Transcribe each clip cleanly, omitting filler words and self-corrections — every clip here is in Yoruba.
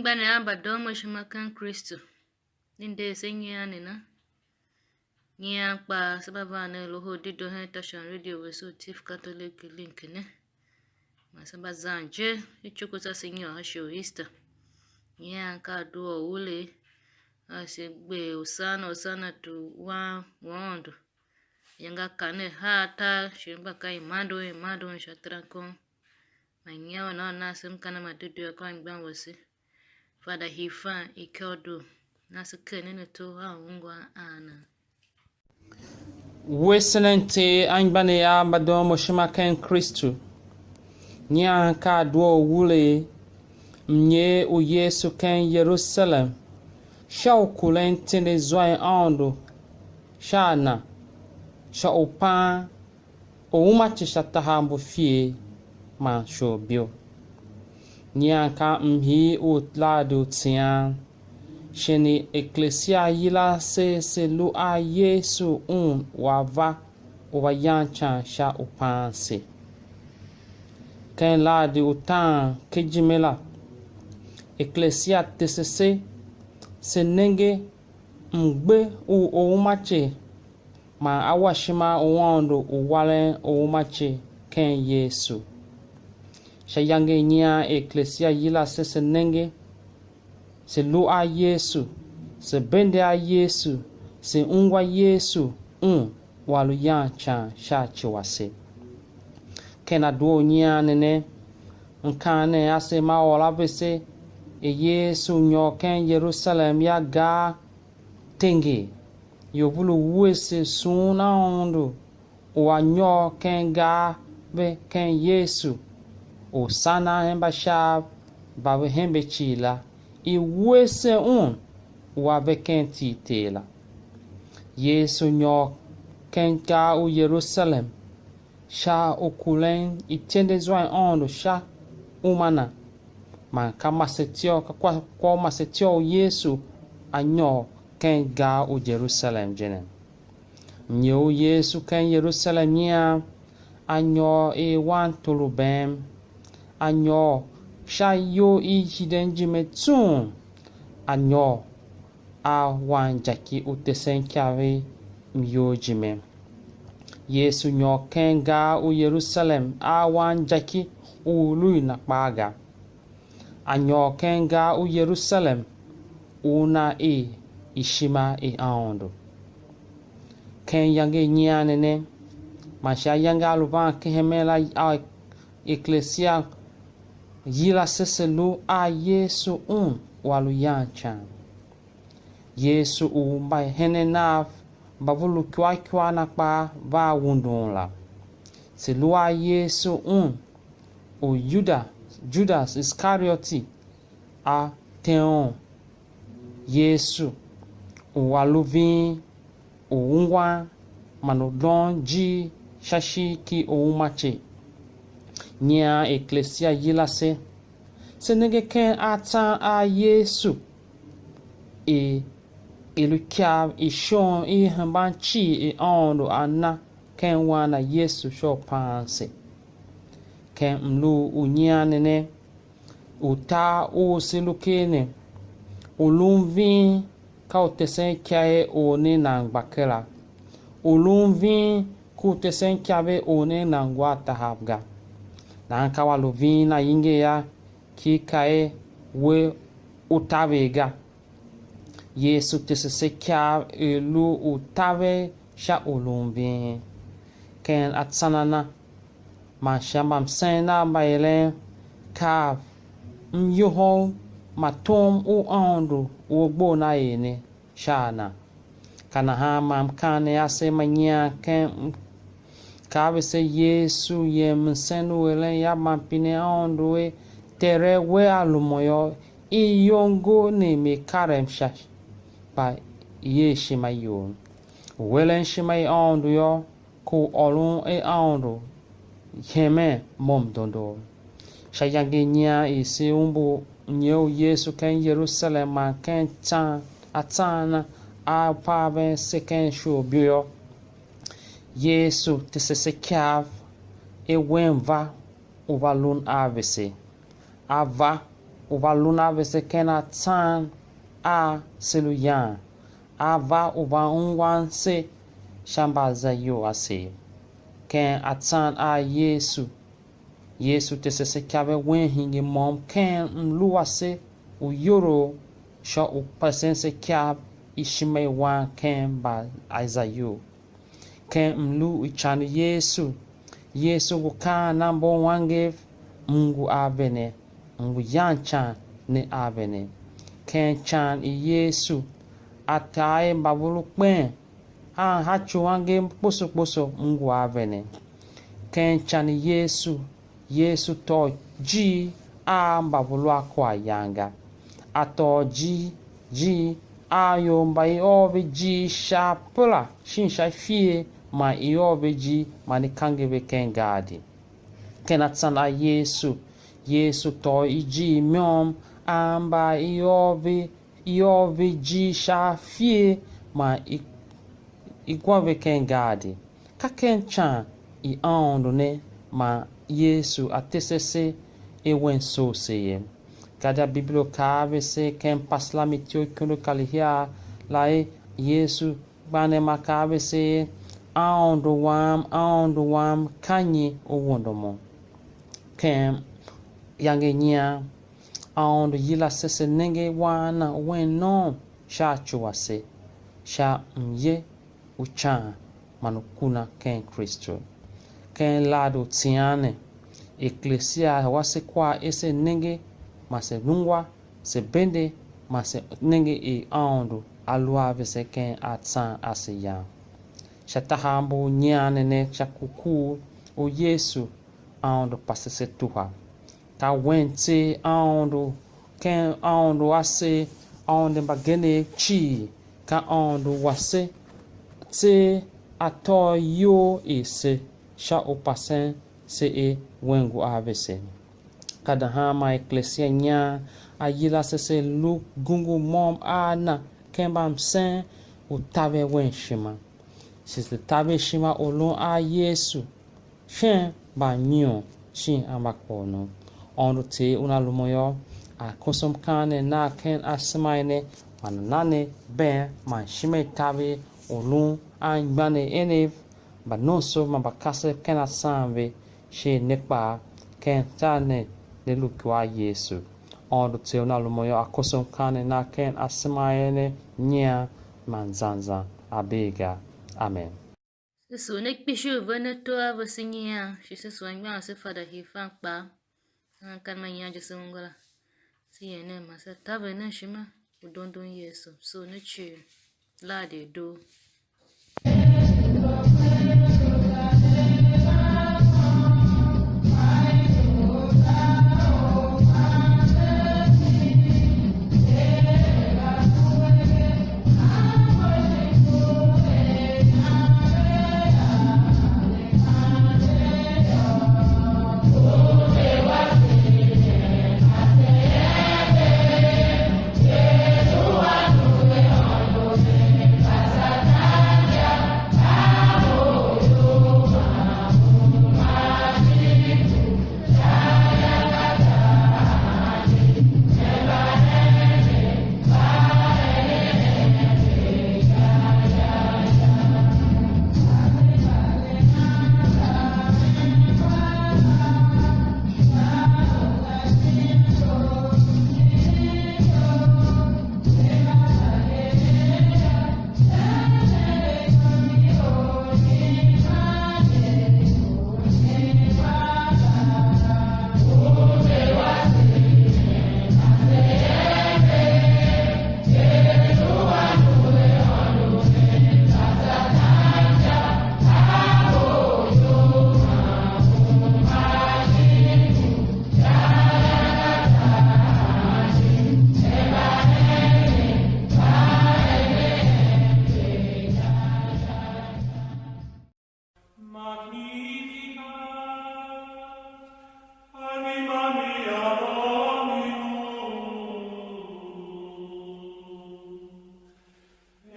Bana abadomo shimakan Kristo ninde senyane na nya pa sababa na Loho Dedoo station radio weso Tiv Catholic Link ne masaba zanje ichukuza senyo hasho Easter nya ka Adua Ulee asegbe osana tu wa wondo yanga kane hata shimba kai mado shatranko manya na simkana madudu kwa ngban wose Fada Hiifan Ikyondo nasakene to ungwa ana Wesenente angbane ya badomo shimakan Kristo nya ka Adua Ulee mnye u Yesu ken Jerusalem shaukulente ne zoi ando shana sha opa o umachi shatahambo fie ma shobio Nyanka mhi utlado tian sheni eklesia yila se lu a Yesu wava wayancha sha upanse ken ladi utan kejimela eklesia tesese senenge mgbe umache ma awashima uwando uwale umache ken Yesu shayange nya eklesia yila se nenge se lu a Yesu se bende a Yesu se ungwa Yesu walu yancha sha chiwase kena duo nya nene nkane ase ma wala bese e Yesu nyoken Jerusalem ya ga tenge yovulu wese suna ondo wa nyoken ga be ken Yesu o sana hemba shab bawe hembe chila i wese wa beken titela Yesu nyo kenka u Jerusalem sha okulen itende zwa ondo sha umana man kama setio kwa masetio Yesu anyo kenga u Jerusalem jenen nyo Yesu ken Jerusalem nya anyo e wan tulubem anyo shayo ijidenjimetun anyo a wanjaki utesenkyave myojime Yesu nyo kenga u Jerusalem a wanjaki ului na kpaga anyo kenga u Jerusalem una ishima aondo ken yange nyanene masha yanga luban kehemela a eklesia yila seselu a Yesu walu yancha Yesu mbai henenaf bavulu kwa na kpa va wundunla selu a Yesu o Judas Iscariot a teon Yesu walu vin o ungwa manodon ji shashi ki o umache nya eklesia yila se nege ken atan a Yesu elukia ishon hambanchi ondo ana ken wana Yesu sho panse ken mlu unyanene uta o selukene ulumvi kautesen kyae one nangbakela ulumvi kutesen kyabe one nangwata habga nanka waluvina yinge ya kikae we utavega Yesu tesese kya elu utave sha ulumvi ken atsanana mashamba msena baile kav myoho matom ando ugbo na ene shana kana hama mkane ase manya ken kabe se Yesu ye msenu wele ya mampine ando tere we alumoyo iyongo ne me karem shash pa ye shimayo welen shimay ando yo ko olun ando yeme mom dondo shayange nya isi umbu nyeo Yesu ken Jerusalem ken tan atana a paben seken shobio Yesu te se kav e wenva o valun avese ava o valun avese ken atan a seluyan ava o va unwanse shambaza yo ase ken atan a Yesu te se kav e wen hingi mom ken mluase o yoro sha o pasense kav ishime wan ken ba aizayo ken mlu ichanu Yesu guka nambo wangev Mungu avene Mungu yanchan ne avene ken chan Yesu atae babulu kpen hachu wange poso Mungu avene ken chan Yesu to ji babulu akwa yanga ato ji ayo mbai ove ji shapula shinsha fie ma iobe ji mani kangebe ken gadi kenatsan a Yesu to iji myom amba iobe ji shafie ma igwave ken gadi kaken chan I ondo ne ma Yesu atesese ewen so seye kada biblo kave se ken pasla mitio kono kalihia lae Yesu bane makabe se aondo wam kanyi owondomo ken yange nya aondo yila sese nenge wana weno sha chuwase sha mye uchan manukuna ken Kristo ken lado tiane eklesia wase kwa ese nenge mase nungwa se bende mase nenge aondo aluave se ken atsan asiya shatahambo nyane ne chakuku o Yesu aondo pasese tuha ka wente aondo ken aondo ase aondo bagene chi ka aondo wase te ato yo ese sha o pasen se wengu avese kada hama eklesia nya ayila sese lu gungu mom ana kembam sen utabe wenshima sisi tabe shima olon a Yesu shen ba nyo shin amakono ondo te una lumoyo a kosom kane na ken asmaine manane ben man shime tabe olon a ngbane enev ba nonso mabakase ken asanve she nekpa ken tane de lukwa Yesu ondo te una lumoyo a kosom kane na ken asmaine nya manzanza abega Amen. So nek pishu vene to avasinya she says when you say Fada Hiifan ba kan manya just ngola si ene masa tavene shima udondon Yesu so ne chi la Dedoo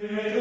Dedoo.